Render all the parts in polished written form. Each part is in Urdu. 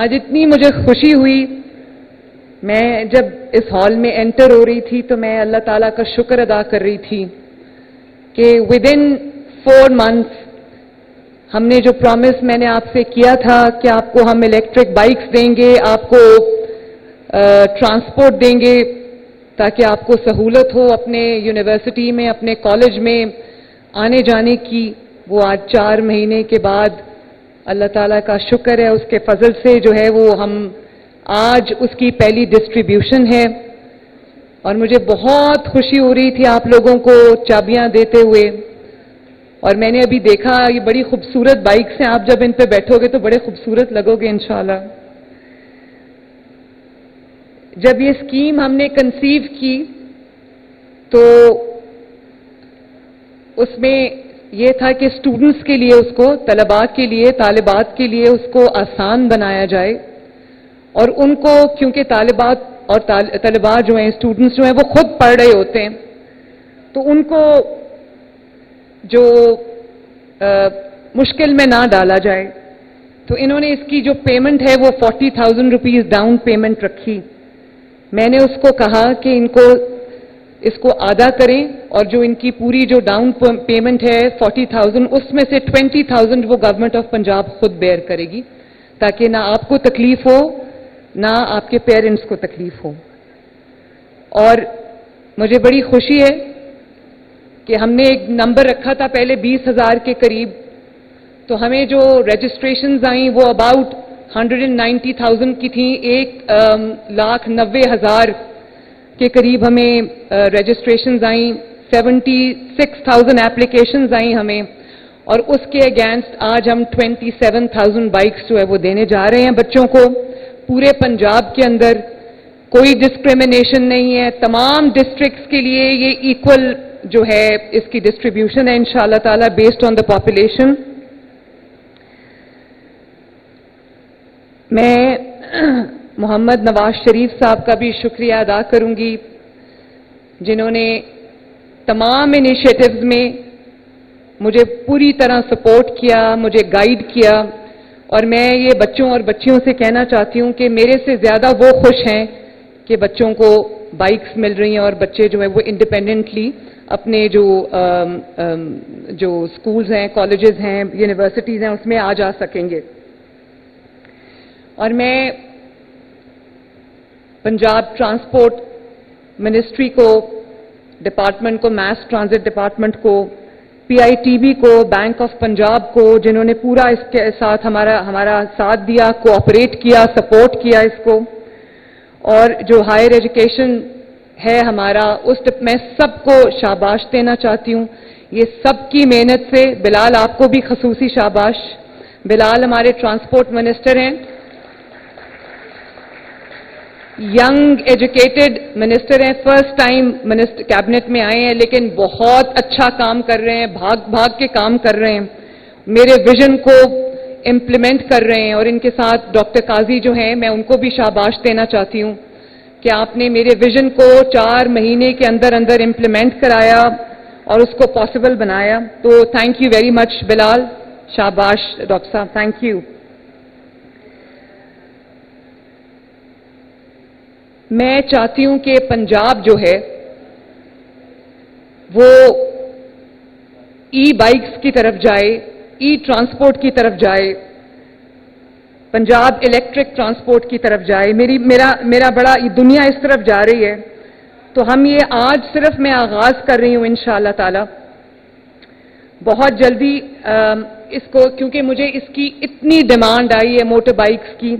آج اتنی مجھے خوشی ہوئی. میں جب اس ہال میں انٹر ہو رہی تھی تو میں اللہ تعالیٰ کا شکر ادا کر رہی تھی کہ ود ان 4 months ہم نے جو پرومس میں نے آپ سے کیا تھا کہ آپ کو ہم الیکٹرک بائکس دیں گے, آپ کو ٹرانسپورٹ دیں گے تاکہ آپ کو سہولت ہو اپنے یونیورسٹی میں, اپنے کالج میں آنے جانے کی, وہ آج 4 مہینے کے بعد اللہ تعالیٰ کا شکر ہے, اس کے فضل سے جو ہے وہ ہم آج اس کی پہلی ڈسٹریبیوشن ہے. اور مجھے بہت خوشی ہو رہی تھی آپ لوگوں کو چابیاں دیتے ہوئے. اور میں نے ابھی دیکھا یہ بڑی خوبصورت بائکس ہیں, آپ جب ان پہ بیٹھو گے تو بڑے خوبصورت لگو گے انشاءاللہ. جب یہ اسکیم ہم نے کنسیو کی تو اس میں یہ تھا کہ اسٹوڈنٹس کے لیے, اس کو طلباء کے لیے, طالبات کے لیے اس کو آسان بنایا جائے. اور ان کو, کیونکہ طالبات اور طلباء جو ہیں, اسٹوڈنٹس جو ہیں, وہ خود پڑھ رہے ہوتے ہیں, تو ان کو جو مشکل میں نہ ڈالا جائے, تو انہوں نے اس کی جو پیمنٹ ہے وہ 40,000 روپیز ڈاؤن پیمنٹ رکھی. میں نے اس کو کہا کہ ان کو اس کو آدھا کریں, اور جو ان کی پوری جو ڈاؤن پیمنٹ ہے 40,000, اس میں سے 20,000 وہ گورنمنٹ آف پنجاب خود بیئر کرے گی, تاکہ نہ آپ کو تکلیف ہو نہ آپ کے پیرنٹس کو تکلیف ہو. اور مجھے بڑی خوشی ہے کہ ہم نے ایک نمبر رکھا تھا پہلے 20,000 کے قریب, تو ہمیں جو رجسٹریشنز آئیں وہ اباؤٹ 190,000 کی تھیں. 1,90,000 کے قریب ہمیں رجسٹریشنز آئیں, 76,000 اپلیکیشنز آئیں ہمیں, اور اس کے اگینسٹ آج ہم 27,000 بائکس جو ہے وہ دینے جا رہے ہیں بچوں کو پورے پنجاب کے اندر. کوئی ڈسکریمنیشن نہیں ہے, تمام ڈسٹرکٹس کے لیے یہ ایکول جو ہے اس کی ڈسٹریبیوشن ہے انشاءاللہ تعالی بیسڈ آن دا پاپولیشن. میں محمد نواز شریف صاحب کا بھی شکریہ ادا کروں گی, جنہوں نے تمام انیشیٹوز میں مجھے پوری طرح سپورٹ کیا, مجھے گائیڈ کیا. اور میں یہ بچوں اور بچیوں سے کہنا چاہتی ہوں کہ میرے سے زیادہ وہ خوش ہیں کہ بچوں کو بائکس مل رہی ہیں اور بچے جو ہیں وہ انڈیپینڈنٹلی اپنے جو اسکولز ہیں, کالجز ہیں, یونیورسٹیز ہیں, اس میں آ جا سکیں گے. اور میں پنجاب ٹرانسپورٹ منسٹری کو, ڈپارٹمنٹ کو, میس ٹرانزٹ ڈپارٹمنٹ کو, PITB کو, بینک آف پنجاب کو, جنہوں نے پورا اس کے ساتھ ہمارا ساتھ دیا, کوآپریٹ کیا, سپورٹ کیا اس کو. اور جو ہائر ایجوکیشن ہے ہمارا, میں سب کو شاباش دینا چاہتی ہوں. یہ سب کی محنت سے, بلال آپ کو بھی خصوصی شاباش. بلال ہمارے ٹرانسپورٹ منسٹر ہیں, ینگ ایجوکیٹڈ منسٹر ہیں, فرسٹ ٹائم کیبنٹ میں آئے ہیں, لیکن بہت اچھا کام کر رہے ہیں, بھاگ کے کام کر رہے ہیں, میرے ویژن کو امپلیمنٹ کر رہے ہیں. اور ان کے ساتھ ڈاکٹر قاضی جو ہیں, میں ان کو بھی شاباش دینا چاہتی ہوں کہ آپ نے میرے ویژن کو 4 مہینے کے اندر امپلیمنٹ کرایا اور اس کو پاسبل بنایا. تو تھینک یو ویری مچ بلال, شاباش ڈاکٹر صاحب, تھینک یو. میں چاہتی ہوں کہ پنجاب جو ہے وہ ای بائکس کی طرف جائے, ای ٹرانسپورٹ کی طرف جائے, پنجاب الیکٹرک ٹرانسپورٹ کی طرف جائے. میرا بڑا دنیا اس طرف جا رہی ہے. تو ہم یہ آج صرف میں آغاز کر رہی ہوں انشاءاللہ تعالی. بہت جلدی اس کو, کیونکہ مجھے اس کی اتنی ڈیمانڈ آئی ہے موٹر بائکس کی.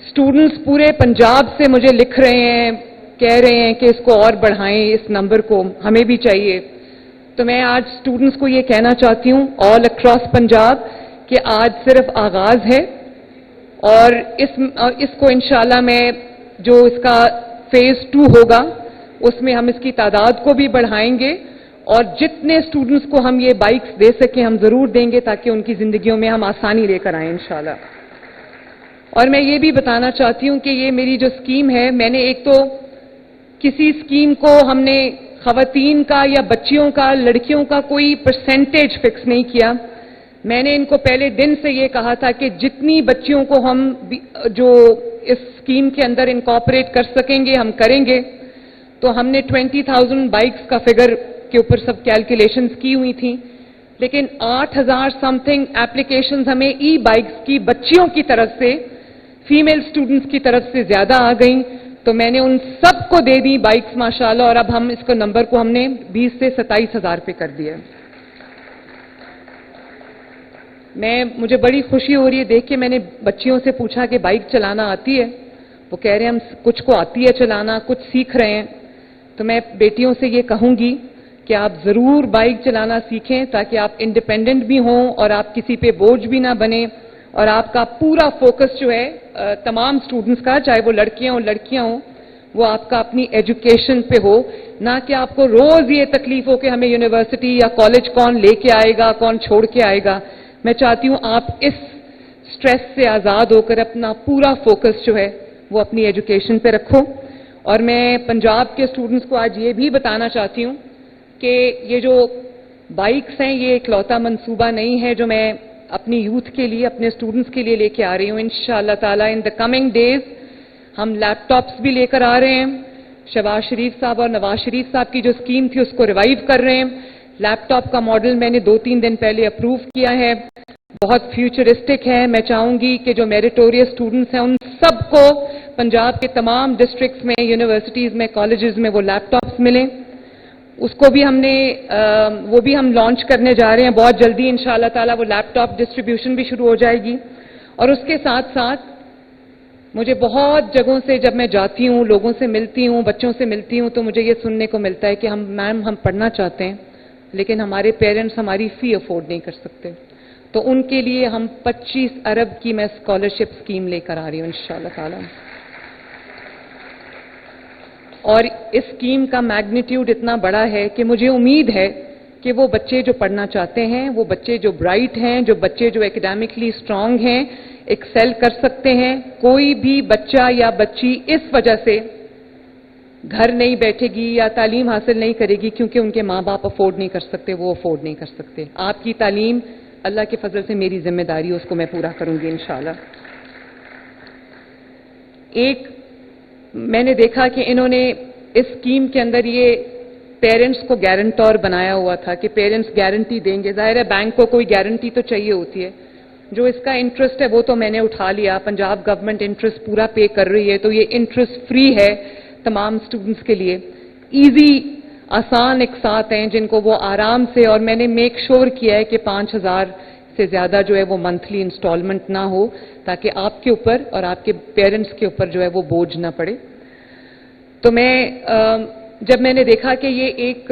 اسٹوڈنٹس پورے پنجاب سے مجھے لکھ رہے ہیں, کہہ رہے ہیں کہ اس کو اور بڑھائیں, اس نمبر کو ہمیں بھی چاہیے. تو میں آج اسٹوڈنٹس کو یہ کہنا چاہتی ہوں آل اکراس پنجاب کہ آج صرف آغاز ہے, اور اس کو انشاءاللہ میں جو اس کا فیز 2 ہوگا اس میں ہم اس کی تعداد کو بھی بڑھائیں گے, اور جتنے اسٹوڈنٹس کو ہم یہ بائکس دے سکیں ہم ضرور دیں گے, تاکہ ان کی زندگیوں میں ہم آسانی لے کر آئیں انشاءاللہ. اور میں یہ بھی بتانا چاہتی ہوں کہ یہ میری جو اسکیم ہے, میں نے ایک تو کسی اسکیم کو ہم نے خواتین کا یا بچیوں کا, لڑکیوں کا کوئی پرسنٹیج فکس نہیں کیا. میں نے ان کو پہلے دن سے یہ کہا تھا کہ جتنی بچیوں کو ہم جو اس اسکیم کے اندر انکارپوریٹ کر سکیں گے ہم کریں گے. تو ہم نے 20,000 بائکس کا فگر کے اوپر سب کیلکولیشنز کی ہوئی تھیں، لیکن 8,000 سم تھنگ ایپلیکیشنز ہمیں ای بائکس کی بچیوں کی طرف سے، فیمیل اسٹوڈنٹس کی طرف سے زیادہ آ گئیں. تو میں نے ان سب کو دے دی بائکس ماشاءاللہ، اور اب ہم اس کو نمبر کو ہم نے 20 سے 27,000 پہ کر دیا. مجھے بڑی خوشی ہو رہی ہے دیکھ کے. میں نے بچیوں سے پوچھا کہ بائک چلانا آتی ہے؟ وہ کہہ رہے ہیں ہم کچھ کو آتی ہے چلانا، کچھ سیکھ رہے ہیں. تو میں بیٹیوں سے یہ کہوں گی کہ آپ ضرور بائک چلانا سیکھیں تاکہ آپ انڈیپینڈنٹ بھی ہوں اور آپ کسی پہ بوجھ بھی نہ بنیں، اور آپ کا پورا فوکس جو ہے تمام اسٹوڈنٹس کا، چاہے وہ لڑکیاں ہوں لڑکیاں ہوں، وہ آپ کا اپنی ایجوکیشن پہ ہو، نہ کہ آپ کو روز یہ تکلیف ہو کہ ہمیں یونیورسٹی یا کالج کون لے کے آئے گا، کون چھوڑ کے آئے گا. میں چاہتی ہوں آپ اس سٹریس سے آزاد ہو کر اپنا پورا فوکس جو ہے وہ اپنی ایجوکیشن پہ رکھو. اور میں پنجاب کے اسٹوڈنٹس کو آج یہ بھی بتانا چاہتی ہوں کہ یہ جو بائکس ہیں یہ اکلوتا منصوبہ نہیں ہے جو میں اپنی یوتھ کے لیے، اپنے اسٹوڈنٹس کے لیے لے کے آ رہی ہوں. انشاءاللہ تعالیٰ ان دا کمنگ ڈیز ہم لیپ ٹاپس بھی لے کر آ رہے ہیں. شہباز شریف صاحب اور نواز شریف صاحب کی جو اسکیم تھی اس کو ریوائیو کر رہے ہیں. لیپ ٹاپ کا ماڈل میں نے 2-3 دن پہلے اپروو کیا ہے، بہت فیوچرسٹک ہے. میں چاہوں گی کہ جو میریٹوریس اسٹوڈنٹس ہیں ان سب کو پنجاب کے تمام ڈسٹرکٹس میں، یونیورسٹیز میں، کالجز میں وہ لیپ ٹاپس ملیں. اس کو بھی ہم لانچ کرنے جا رہے ہیں بہت جلدی انشاءاللہ تعالیٰ. وہ لیپ ٹاپ ڈسٹریبیوشن بھی شروع ہو جائے گی. اور اس کے ساتھ ساتھ مجھے بہت جگہوں سے جب میں جاتی ہوں، لوگوں سے ملتی ہوں، بچوں سے ملتی ہوں، تو مجھے یہ سننے کو ملتا ہے کہ ہم پڑھنا چاہتے ہیں لیکن ہمارے پیرنٹس ہماری فی افورڈ نہیں کر سکتے. تو ان کے لیے ہم 25 ارب کی میں اسکالرشپ اسکیم لے کر آ رہی ہوں انشاءاللہ تعالیٰ. اور اس اسکیم کا میگنیٹیوڈ اتنا بڑا ہے کہ مجھے امید ہے کہ وہ بچے جو پڑھنا چاہتے ہیں، وہ بچے جو برائٹ ہیں، جو بچے جو اکیڈیمکلی اسٹرانگ ہیں، ایکسل کر سکتے ہیں. کوئی بھی بچہ یا بچی اس وجہ سے گھر نہیں بیٹھے گی یا تعلیم حاصل نہیں کرے گی کیونکہ ان کے ماں باپ افورڈ نہیں کر سکتے، وہ افورڈ نہیں کر سکتے. آپ کی تعلیم اللہ کے فضل سے میری ذمہ داری ہے، اس کو میں پورا کروں گی انشاءاللہ. میں نے دیکھا کہ انہوں نے اس اسکیم کے اندر یہ پیرنٹس کو گارنٹور بنایا ہوا تھا کہ پیرنٹس گارنٹی دیں گے. ظاہر ہے بینک کو کوئی گارنٹی تو چاہیے ہوتی ہے. جو اس کا انٹرسٹ ہے وہ تو میں نے اٹھا لیا، پنجاب گورنمنٹ انٹرسٹ پورا پے کر رہی ہے، تو یہ انٹرسٹ فری ہے تمام اسٹوڈنٹس کے لیے. ایزی آسان اقساط ہیں جن کو وہ آرام سے، اور میں نے میک شور کیا ہے کہ 5,000 سے زیادہ جو ہے وہ منتھلی انسٹالمنٹ نہ ہو تاکہ آپ کے اوپر اور آپ کے پیرنٹس کے اوپر جو ہے وہ بوجھ نہ پڑے. تو جب میں نے دیکھا کہ یہ ایک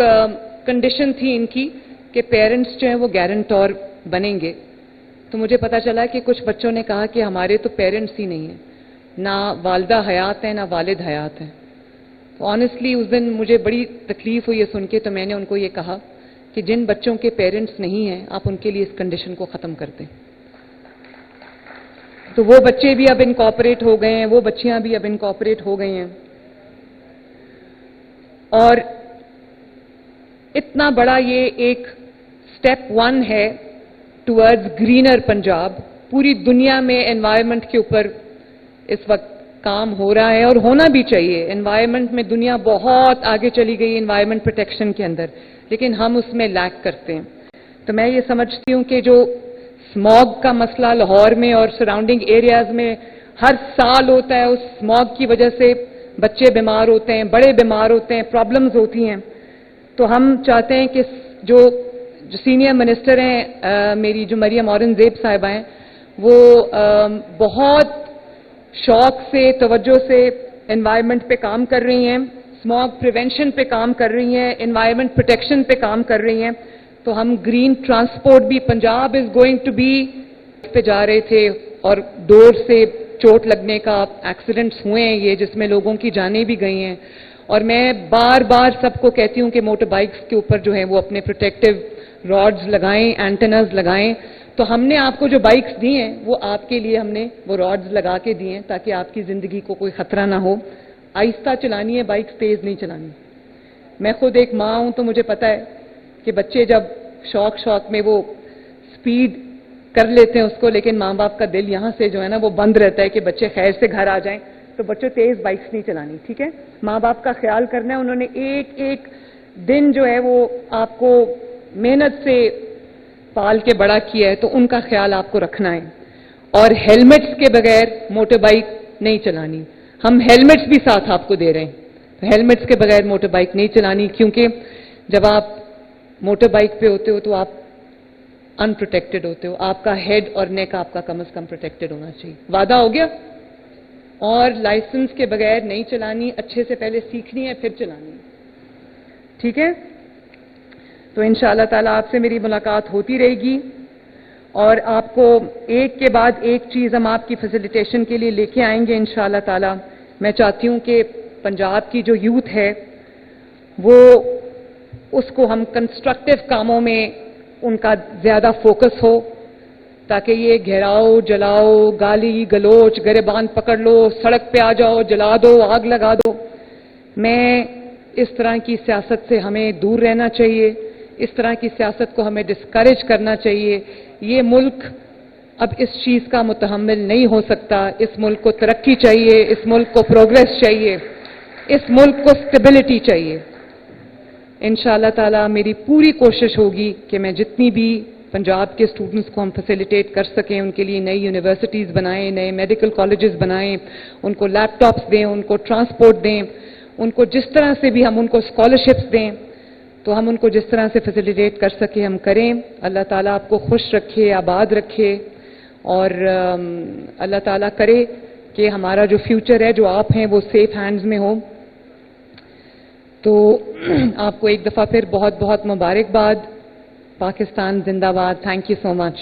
کنڈیشن تھی ان کی کہ پیرنٹس جو ہیں وہ گارنٹور بنیں گے، تو مجھے پتا چلا کہ کچھ بچوں نے کہا کہ ہمارے تو پیرنٹس ہی نہیں ہیں، نہ والدہ حیات ہیں نہ والد حیات ہیں. تو آنیسٹلی اس دن مجھے بڑی تکلیف ہوئی ہے سن کے. تو میں نے ان کو یہ کہا کہ جن بچوں کے پیرنٹس نہیں ہیں آپ ان کے لیے اس کنڈیشن کو ختم کر دیں. تو وہ بچے بھی اب انکارپوریٹ ہو گئے ہیں، وہ بچیاں بھی اب انکارپوریٹ ہو گئی ہیں. اور اتنا بڑا یہ ایک سٹیپ 1 ہے ٹورڈز گرینر پنجاب. پوری دنیا میں انوائرمنٹ کے اوپر اس وقت کام ہو رہا ہے اور ہونا بھی چاہیے. انوائرمنٹ میں دنیا بہت آگے چلی گئی انوائرمنٹ پروٹیکشن کے اندر، لیکن ہم اس میں لیک کرتے ہیں. تو میں یہ سمجھتی ہوں کہ جو اسموگ کا مسئلہ لاہور میں اور سراؤنڈنگ ایریاز میں ہر سال ہوتا ہے، اس اسموگ کی وجہ سے بچے بیمار ہوتے ہیں، بڑے بیمار ہوتے ہیں، پرابلمز ہوتی ہیں. تو ہم چاہتے ہیں کہ جو سینئر منسٹر ہیں میری جو مریم اورنگزیب صاحبہ ہیں، وہ بہت شوق سے، توجہ سے انوائرمنٹ پہ کام کر رہی ہیں، اسموگ پریونشن پہ کام کر رہی ہیں، انوائرمنٹ پروٹیکشن پہ کام کر رہی ہیں. تو ہم گرین ٹرانسپورٹ بھی Punjab is going to be پہ جا رہے تھے اور ڈور سے چوٹ لگنے کا ایکسیڈنٹس ہوئے ہیں یہ، جس میں لوگوں کی جانیں بھی گئی ہیں. اور میں بار بار سب کو کہتی ہوں کہ موٹر بائکس کے اوپر جو ہے وہ اپنے پروٹیکٹیو راڈز لگائیں، اینٹناز لگائیں. تو ہم نے آپ کو جو بائکس دی ہیں وہ آپ کے لیے ہم نے وہ راڈز لگا کے دی ہیں تاکہ آپ کی زندگی کو کوئی خطرہ نہ ہو. آہستہ چلانی ہے بائکس، تیز نہیں چلانی. میں خود ایک ماں ہوں تو مجھے پتا ہے کہ بچے جب شوق میں وہ سپیڈ کر لیتے ہیں اس کو, لیکن ماں باپ کا دل یہاں سے جو ہے نا وہ بند رہتا ہے کہ بچے خیر سے گھر آ جائیں. تو بچوں تیز بائکس نہیں چلانی, ٹھیک ہے؟ ماں باپ کا خیال کرنا ہے. انہوں نے ایک ایک دن جو ہے وہ آپ کو محنت سے پال کے بڑا کیا ہے, تو ان کا خیال آپ کو رکھنا ہے. اور ہیلمٹس کے بغیر موٹر بائک نہیں چلانی. ہم ہیلمٹس بھی ساتھ آپ کو دے رہے ہیں. ہیلمٹس کے بغیر موٹر بائک نہیں چلانی, کیونکہ جب آپ موٹر بائک پہ ہوتے ہو تو آپ ان پروٹیکٹڈ ہوتے ہو. آپ کا ہیڈ اور نیک آپ کا کم از کم پروٹیکٹڈ ہونا چاہیے. وعدہ ہو گیا؟ اور لائسنس کے بغیر نہیں چلانی, اچھے سے پہلے سیکھنی ہے پھر چلانی ہے, ٹھیک ہے؟ تو انشاءاللہ تعالیٰ آپ سے میری ملاقات ہوتی رہے گی, اور آپ کو ایک کے بعد ایک چیز ہم آپ کی فیسیلیٹیشن کے لیے لے کے آئیں گے انشاءاللہ تعالیٰ. میں چاہتی ہوں کہ پنجاب کی جو یوتھ ہے وہ اس کو ہم کنسٹرکٹیو کاموں میں ان کا زیادہ فوکس ہو, تاکہ یہ گھیراؤ, جلاؤ, گالی گلوچ, گریبان پکڑ لو, سڑک پہ آ جاؤ, جلا دو, آگ لگا دو, میں اس طرح کی سیاست سے ہمیں دور رہنا چاہیے. اس طرح کی سیاست کو ہمیں ڈسکریج کرنا چاہیے. یہ ملک اب اس چیز کا متحمل نہیں ہو سکتا. اس ملک کو ترقی چاہیے, اس ملک کو پروگریس چاہیے, اس ملک کو اسٹیبلٹی چاہیے. انشاءاللہ تعالیٰ میری پوری کوشش ہوگی کہ میں جتنی بھی پنجاب کے اسٹوڈنٹس کو ہم فیسیلیٹیٹ کر سکیں, ان کے لیے نئی یونیورسٹیز بنائیں, نئے میڈیکل کالجز بنائیں, ان کو لیپ ٹاپس دیں, ان کو ٹرانسپورٹ دیں, ان کو جس طرح سے بھی ہم ان کو اسکالرشپس دیں, تو ہم ان کو جس طرح سے فیسیلیٹیٹ کر سکیں ہم کریں. اللہ تعالیٰ آپ کو خوش رکھے, آباد رکھے, اور اللہ تعالیٰ کرے کہ ہمارا جو فیوچر ہے, جو آپ ہیں, وہ سیف ہینڈز میں ہو. تو آپ کو ایک دفعہ پھر بہت بہت مبارکباد. پاکستان زندہ باد. Thank you so much.